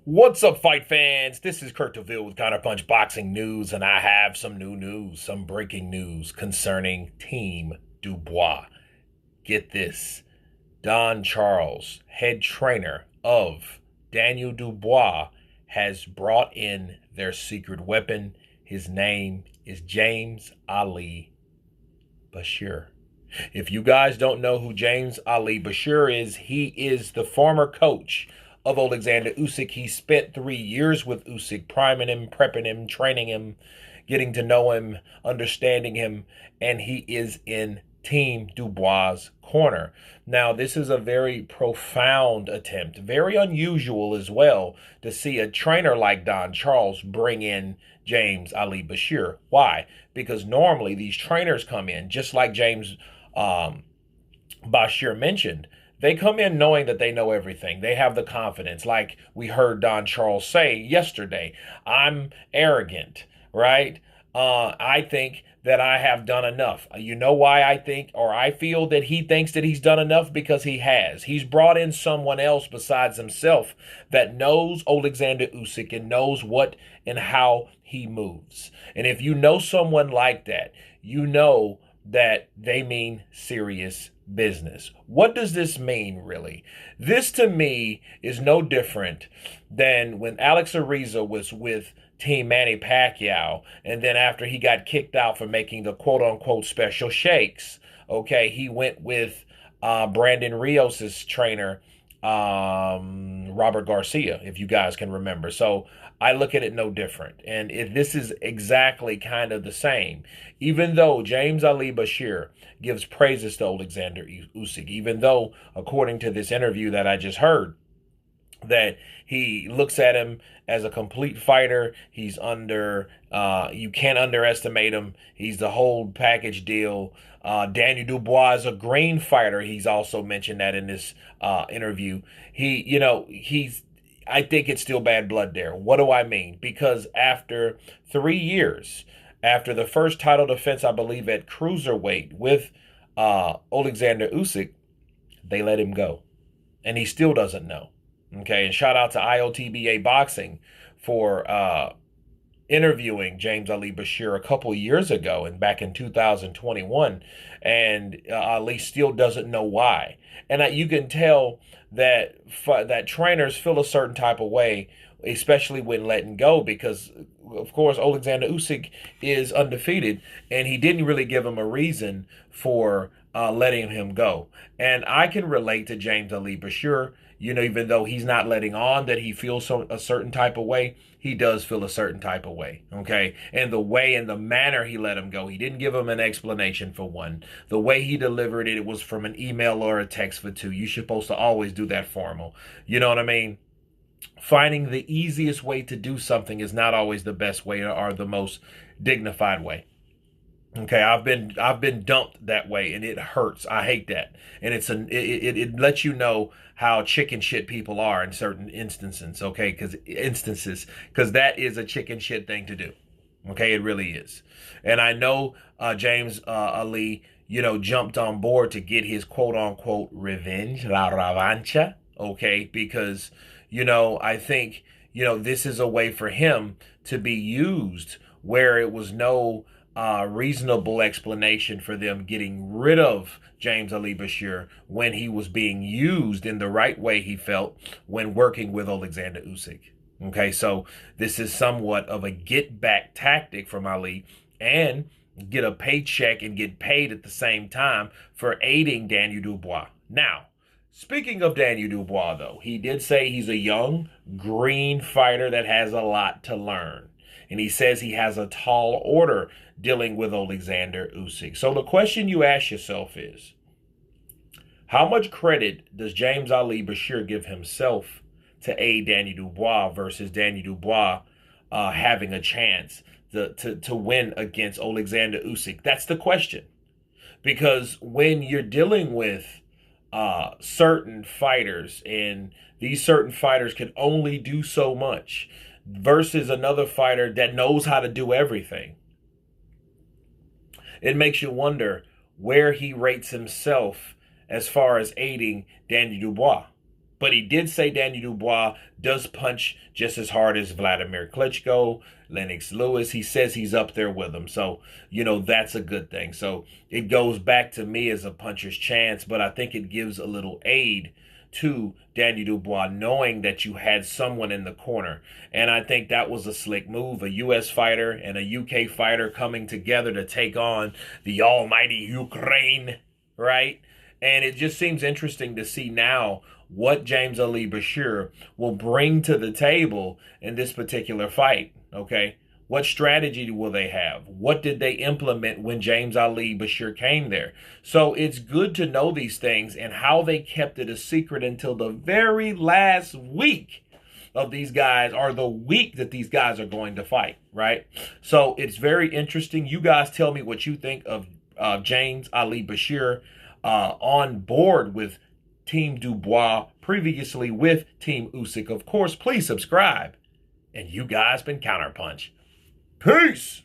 What's up, fight fans? This is Kurt DeVille with Counterpunch Boxing News, and I have some new news, some breaking news concerning Team Dubois. Get this. Don Charles, head trainer of Daniel Dubois, has brought in their secret weapon. His name is James Ali Bashir. If you guys don't know who James Ali Bashir is, he is the former coach of Alexander Usyk. He spent 3 years with Usyk, priming him, prepping him, training him, getting to know him, understanding him, and he is in Team Dubois' corner. Now, this is a very profound attempt, very unusual as well, to see a trainer like Don Charles bring in James Ali Bashir. Why? Because normally these trainers come in, just like James Bashir mentioned, they come in knowing that they know everything. They have the confidence. Like we heard Don Charles say yesterday, I'm arrogant, right? I think that I have done enough. You know why I think, or I feel that he thinks that he's done enough? Because he has. He's brought in someone else besides himself that knows Alexander Usyk and knows what and how he moves. And if you know someone like that, you know that they mean serious business. What does this mean, really? This, to me, is no different than when Alex Ariza was with Team Manny Pacquiao, and then after he got kicked out for making the quote-unquote special shakes, okay, he went with Brandon Rios' trainer, Robert Garcia, if you guys can remember. So I look at it no different. And this is exactly kind of the same. Even though James Ali Bashir gives praises to Alexander Usyk, even though, according to this interview that I just heard, that he looks at him as a complete fighter. He's you can't underestimate him. He's the whole package deal. Daniel Dubois is a green fighter. He's also mentioned that in this interview. I think it's still bad blood there. What do I mean? Because after 3 years, after the first title defense, I believe at cruiserweight with Alexander Usyk, they let him go. And he still doesn't know. Okay, and shout out to IOTBA Boxing for interviewing James Ali Bashir a couple years ago and back in 2021, and Ali still doesn't know why. And you can tell that that trainers feel a certain type of way, especially when letting go, because of course Alexander Usyk is undefeated, and he didn't really give him a reason for letting him go. And I can relate to James Ali Bashir. Even though he's not letting on that he feels a certain type of way, he does feel a certain type of way, okay? And the way and the manner he let him go, he didn't give him an explanation for one. The way he delivered it, it was from an email or a text for two. You're supposed to always do that formal. You know what I mean? Finding the easiest way to do something is not always the best way or the most dignified way. Okay, I've been dumped that way, and it hurts. I hate that, and it lets you know how chicken shit people are in certain instances. Okay, because that is a chicken shit thing to do. Okay, it really is, and I know James Ali, jumped on board to get his quote unquote revenge, la revancha. Okay, because I think this is a way for him to be used where it was no reasonable explanation for them getting rid of James Ali Bashir when he was being used in the right way, he felt, when working with Alexander Usyk. Okay, so this is somewhat of a get back tactic from Ali, and get a paycheck and get paid at the same time for aiding Daniel Dubois. Now, speaking of Daniel Dubois, though, he did say he's a young, green fighter that has a lot to learn. And he says he has a tall order dealing with Alexander Usyk. So the question you ask yourself is, how much credit does James Ali Bashir give himself to aid Daniel Dubois versus Daniel Dubois having a chance to win against Alexander Usyk? That's the question. Because when you're dealing with certain fighters, and these certain fighters can only do so much, versus another fighter that knows how to do everything, it makes you wonder where he rates himself as far as aiding Daniel Dubois. But he did say Daniel Dubois does punch just as hard as Vladimir Klitschko, Lennox Lewis. He says he's up there with him. So, that's a good thing. So it goes back to me as a puncher's chance, but I think it gives a little aid to Daniel Dubois, knowing that you had someone in the corner. And I think that was a slick move. A U.S. fighter and a UK fighter coming together to take on the almighty Ukraine, right? And it just seems interesting to see now what James Ali Bashir will bring to the table in this particular fight, okay? What strategy will they have? What did they implement when James Ali Bashir came there? So it's good to know these things and how they kept it a secret until the very last week of these guys, or the week that these guys are going to fight, right? So it's very interesting. You guys tell me what you think of James Ali Bashir on board with Team Dubois, previously with Team Usyk. Of course, please subscribe. And you guys been Counterpunch. Peace!